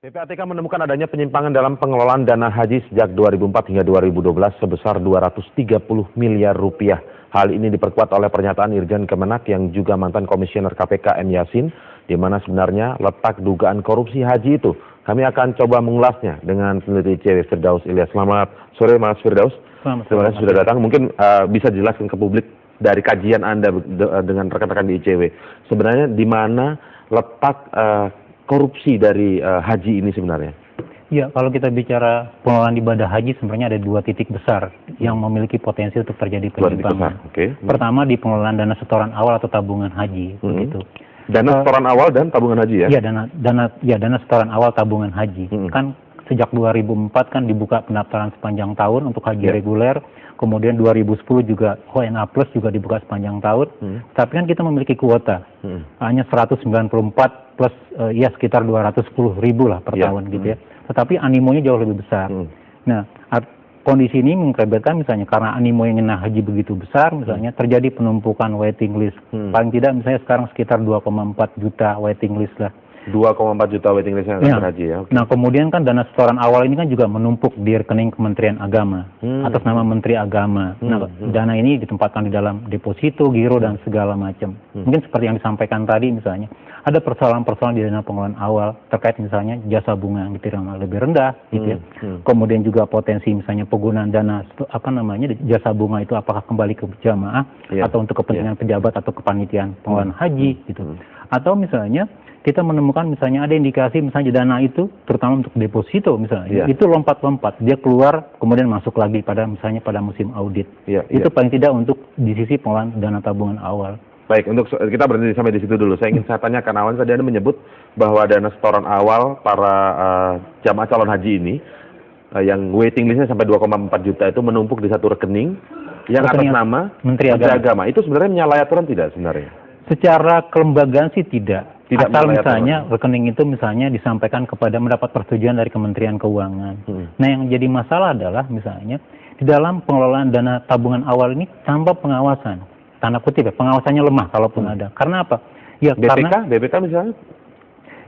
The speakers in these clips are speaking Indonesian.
PPATK menemukan adanya penyimpangan dalam pengelolaan dana haji sejak 2004 hingga 2012 sebesar 230 miliar rupiah. Hal ini diperkuat oleh pernyataan Irjen Kemenak yang juga mantan Komisioner KPK M. Yasin, di mana sebenarnya letak dugaan korupsi haji itu. Kami akan coba mengulasnya dengan peneliti ICW Firdaus Ilyas. Selamat sore Mas Firdaus. Terima kasih sudah datang. Mungkin bisa dijelaskan ke publik dari kajian Anda dengan rekan-rekan di ICW. Sebenarnya di mana letak korupsi dari haji ini sebenarnya? Ya, kalau kita bicara pengelolaan ibadah haji sebenarnya ada dua titik besar yang memiliki potensi untuk terjadi penyimpangan. Pertama di pengelolaan dana setoran awal atau tabungan haji, begitu. Dana setoran awal dan tabungan haji ya? Iya, dana setoran awal tabungan haji. Kan sejak 2004 kan dibuka pendaftaran sepanjang tahun untuk haji reguler. Kemudian 2010 juga ONA Plus juga dibuka sepanjang tahun. Tapi kan kita memiliki kuota. Hanya 194 plus ya sekitar 210.000 lah per tahun gitu ya. Tetapi animonya jauh lebih besar. Nah, kondisi ini mengakibatkan misalnya karena animo yang kena haji begitu besar, misalnya terjadi penumpukan waiting list. Paling tidak misalnya sekarang sekitar 2,4 juta waiting list lah. 2,4 juta waiting list yang haji ya. Nah, kemudian kan dana setoran awal ini kan juga menumpuk di rekening Kementerian Agama atas nama Menteri Agama. Nah, dana ini ditempatkan di dalam deposito, giro dan segala macam. Mungkin seperti yang disampaikan tadi misalnya, ada persoalan-persoalan di dana pengelolaan awal terkait misalnya jasa bunga yang diterima lebih rendah gitu ya. Kemudian juga potensi misalnya penggunaan dana jasa bunga itu apakah kembali ke jamaah atau untuk kepentingan pejabat atau kepanitiaan pengelolaan haji gitu. Atau misalnya kita menemukan misalnya ada indikasi misalnya dana itu terutama untuk deposito misalnya itu lompat-lompat, dia keluar kemudian masuk lagi pada misalnya pada musim audit. Itu paling tidak untuk di sisi pengelolaan dana tabungan awal. Baik, untuk kita berhenti sampai di situ dulu. Saya ingin saya tanyakan, awalnya tadi Anda menyebut bahwa dana setoran awal para jamaah calon haji ini yang waiting listnya sampai 2,4 juta itu menumpuk di satu rekening yang atas nama Menteri Agama. Itu sebenarnya menyalahi aturan tidak sebenarnya? Secara kelembagaan sih tidak. Asal misalnya rekening itu misalnya disampaikan kepada mendapat persetujuan dari Kementerian Keuangan. Nah, yang jadi masalah adalah misalnya di dalam pengelolaan dana tabungan awal ini tanpa pengawasan. Tanda kutip ya, pengawasannya lemah kalaupun ada. Karena apa? Ya, BPK misalnya?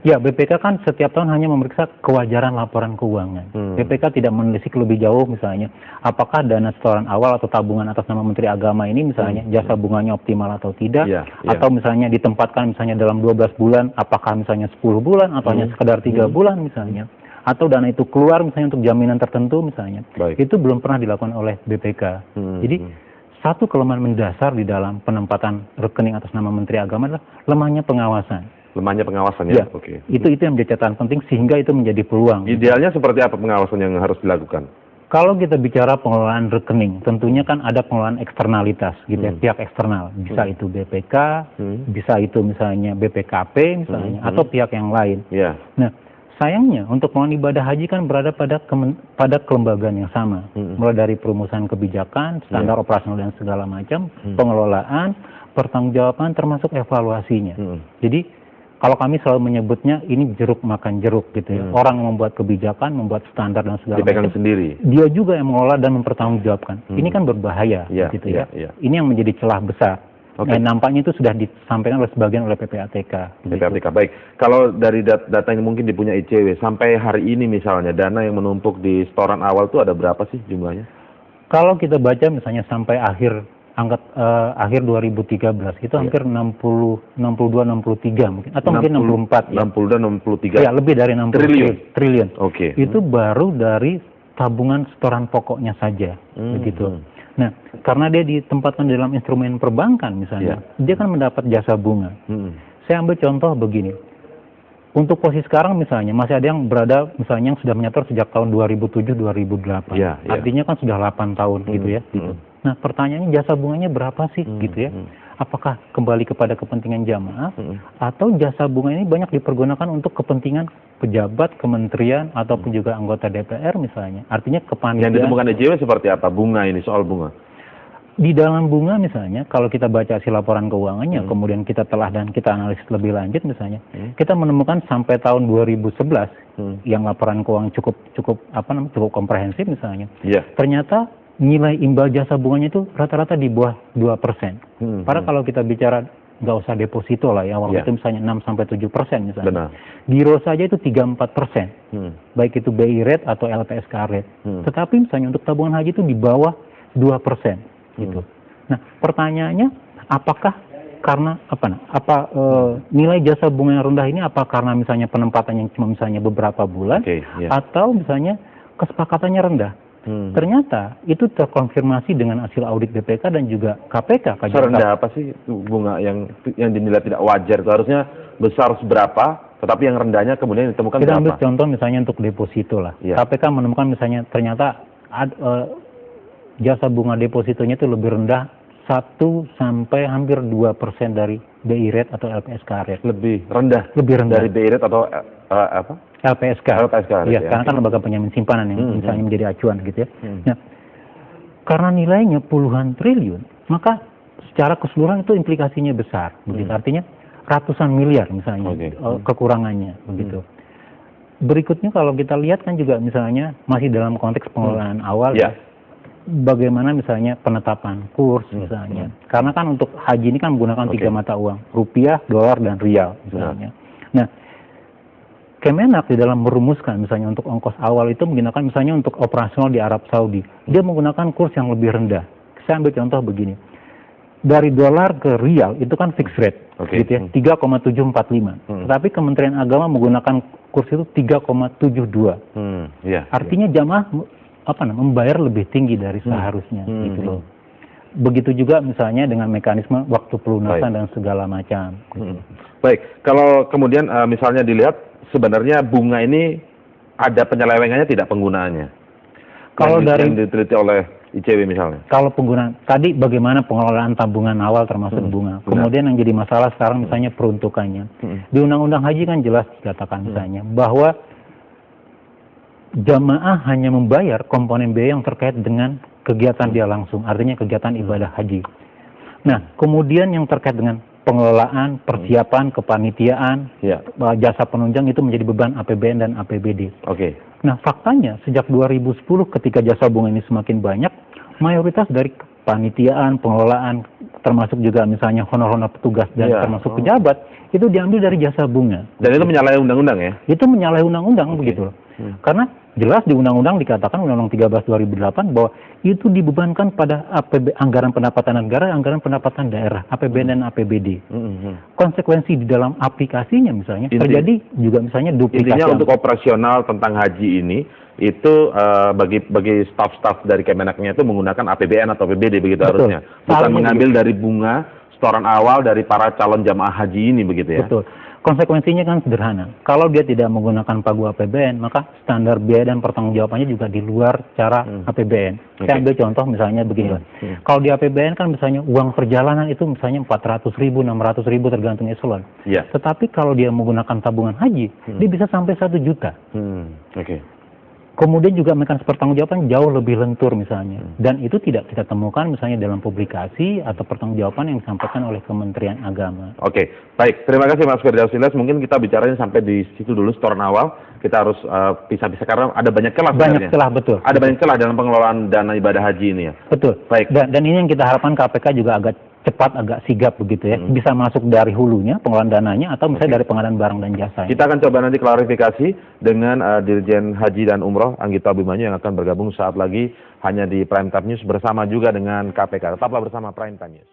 Ya, BPK kan setiap tahun hanya memeriksa kewajaran laporan keuangan. BPK tidak menelisik lebih jauh misalnya, apakah dana setoran awal atau tabungan atas nama Menteri Agama ini misalnya jasa bunganya optimal atau tidak, atau misalnya ditempatkan misalnya dalam 12 bulan, apakah misalnya 10 bulan, atau hanya sekedar 3 bulan misalnya, atau dana itu keluar misalnya untuk jaminan tertentu misalnya. Itu belum pernah dilakukan oleh BPK. Jadi, satu kelemahan mendasar di dalam penempatan rekening atas nama Menteri Agama adalah lemahnya pengawasan. Lemahnya pengawasan ya? Oke. Itu yang menjadi catatan penting sehingga itu menjadi peluang. Idealnya seperti apa pengawasan yang harus dilakukan? Kalau kita bicara pengelolaan rekening, tentunya kan ada pengelolaan eksternalitas gitu ya, pihak eksternal. Bisa itu BPK, bisa itu misalnya BPKP misalnya, atau pihak yang lain. Nah, sayangnya untuk pengelolaan ibadah haji kan berada pada kelembagaan yang sama. Mulai dari perumusan kebijakan, standar operasional dan segala macam, pengelolaan, pertanggungjawaban termasuk evaluasinya. Jadi kalau kami selalu menyebutnya ini jeruk makan jeruk gitu ya. Orang yang membuat kebijakan, membuat standar dan segala macam sendiri. Dia juga yang mengelola dan mempertanggungjawabkan. Ini kan berbahaya gitu ya. Ini yang menjadi celah besar. Nampaknya itu sudah disampaikan oleh sebagian oleh PPATK. PPATK, baik. Kalau dari data yang mungkin dipunya ICW, sampai hari ini misalnya dana yang menumpuk di setoran awal itu ada berapa sih jumlahnya? Kalau kita baca misalnya sampai akhir 2013 itu hampir 62 63 mungkin atau mungkin 64 60 dan 63 ya, lebih dari 60 triliun. Itu Hmm. baru dari tabungan setoran pokoknya saja begitu. Nah, karena dia ditempatkan dalam instrumen perbankan misalnya, dia kan mendapat jasa bunga. Saya ambil contoh begini. Untuk posisi sekarang misalnya masih ada yang berada misalnya yang sudah menyetor sejak tahun 2007-2008. Artinya kan sudah 8 tahun gitu ya. Nah, pertanyaannya jasa bunganya berapa sih gitu ya? Apakah kembali kepada kepentingan jamaah atau jasa bunga ini banyak dipergunakan untuk kepentingan pejabat, kementerian ataupun juga anggota DPR misalnya. Artinya kepanitiaan. Yang ditemukan ICW seperti apa bunga ini, soal bunga? Di dalam bunga misalnya, kalau kita baca hasil laporan keuangannya, kemudian kita telah dan kita analisis lebih lanjut misalnya, kita menemukan sampai tahun 2011 yang laporan keuangan cukup komprehensif misalnya. Ternyata nilai imbal jasa bunganya itu rata-rata di bawah 2%. Padahal kalau kita bicara nggak usah deposito lah ya, waktu itu misalnya 6-7% misalnya. Giro saja itu 3-4%. baik itu BI rate atau LPSK rate. Tetapi misalnya untuk tabungan haji itu di bawah 2%, gitu. Nah, pertanyaannya, apakah karena nilai jasa bunga yang rendah ini apa karena misalnya penempatan yang cuma misalnya beberapa bulan, atau misalnya kesepakatannya rendah? Ternyata itu terkonfirmasi dengan hasil audit BPK dan juga KPK. Serendah apa sih bunga yang dinilai tidak wajar? Itu harusnya besar seberapa, tetapi yang rendahnya kemudian ditemukan kita berapa? ambil contoh misalnya untuk deposito lah. KPK menemukan misalnya ternyata jasa bunga depositonya itu lebih rendah 1 sampai hampir 2% dari BI rate atau LPSK rate. Lebih rendah dari BI rate atau apa? LPSK rate, ya, karena kan lembaga penjamin simpanan yang misalnya menjadi acuan gitu ya. Nah, karena nilainya puluhan triliun, maka secara keseluruhan itu implikasinya besar, begitu. Artinya ratusan miliar misalnya kekurangannya, begitu. Berikutnya kalau kita lihat kan juga misalnya masih dalam konteks pengelolaan awal ya. Bagaimana misalnya penetapan kurs misalnya. Karena kan untuk haji ini kan menggunakan 3 mata uang, rupiah, dolar, dan rial misalnya. Nah, Kemenak di dalam merumuskan misalnya untuk ongkos awal itu menggunakan misalnya untuk operasional di Arab Saudi. Dia menggunakan kurs yang lebih rendah. Saya ambil contoh begini. Dari dolar ke rial itu kan fixed rate, gitu ya, 3,745. Tetapi Kementerian Agama menggunakan kurs itu 3,72. Artinya jamaah membayar lebih tinggi dari seharusnya, gitu loh. Begitu juga misalnya dengan mekanisme waktu pelunasan dan segala macam. Gitu. Baik, kalau kemudian misalnya dilihat sebenarnya bunga ini ada penyelewengannya tidak penggunaannya? Kalau yang diteliti oleh ICW misalnya. Kalau penggunaan tadi bagaimana pengelolaan tabungan awal termasuk bunga. Kemudian yang jadi masalah sekarang misalnya peruntukannya. Di Undang-Undang Haji kan jelas dikatakan misalnya bahwa jamaah hanya membayar komponen biaya yang terkait dengan kegiatan dia langsung, artinya kegiatan ibadah haji. Nah, kemudian yang terkait dengan pengelolaan, persiapan, kepanitiaan, jasa penunjang itu menjadi beban APBN dan APBD. Nah, faktanya sejak 2010 ketika jasa bunga ini semakin banyak, mayoritas dari kepanitiaan, pengelolaan, termasuk juga misalnya honor-honor petugas dan termasuk pejabat, itu diambil dari jasa bunga. Dan itu menyalahi undang-undang ya? Itu menyalahi undang-undang begitu. Karena jelas di undang-undang dikatakan Undang-Undang 13 2008 bahwa itu dibebankan pada anggaran pendapatan negara, anggaran pendapatan daerah, APBN dan APBD. Konsekuensi di dalam aplikasinya misalnya terjadi juga misalnya duplikasi. Intinya untuk operasional tentang haji ini itu bagi staf-staf dari Kemenaknya itu menggunakan APBN atau APBD begitu harusnya. Bukan mengambil dari bunga setoran awal dari para calon jamaah haji ini begitu ya. Betul. Konsekuensinya kan sederhana. Kalau dia tidak menggunakan pagu APBN, maka standar biaya dan pertanggungjawabannya juga di luar cara APBN. Saya ambil contoh misalnya begini. Kalau di APBN kan misalnya uang perjalanan itu misalnya 400.000, 600.000 tergantung eselon. Tetapi kalau dia menggunakan tabungan haji, dia bisa sampai 1 juta. Kemudian juga mekanisme pertanggungjawaban jauh lebih lentur misalnya. Dan itu tidak kita temukan misalnya dalam publikasi atau pertanggungjawaban yang disampaikan oleh Kementerian Agama. Baik. Terima kasih Mas Firdaus Ilyas. Mungkin kita bicaranya sampai di situ dulu setoran awal. Kita harus pisah-pisah karena ada banyak celah sebenarnya. Banyak celah, betul. Ada banyak celah dalam pengelolaan dana ibadah haji ini ya. Betul. Baik. Dan ini yang kita harapkan KPK juga agak cepat, agak sigap begitu ya. Bisa masuk dari hulunya, pengelolaan dananya, atau misalnya dari pengadaan barang dan jasa. Kita akan coba nanti klarifikasi dengan Dirjen Haji dan Umroh Anggito Abimanyu yang akan bergabung saat lagi hanya di Prime Time News bersama juga dengan KPK. Tetaplah bersama Prime Time News.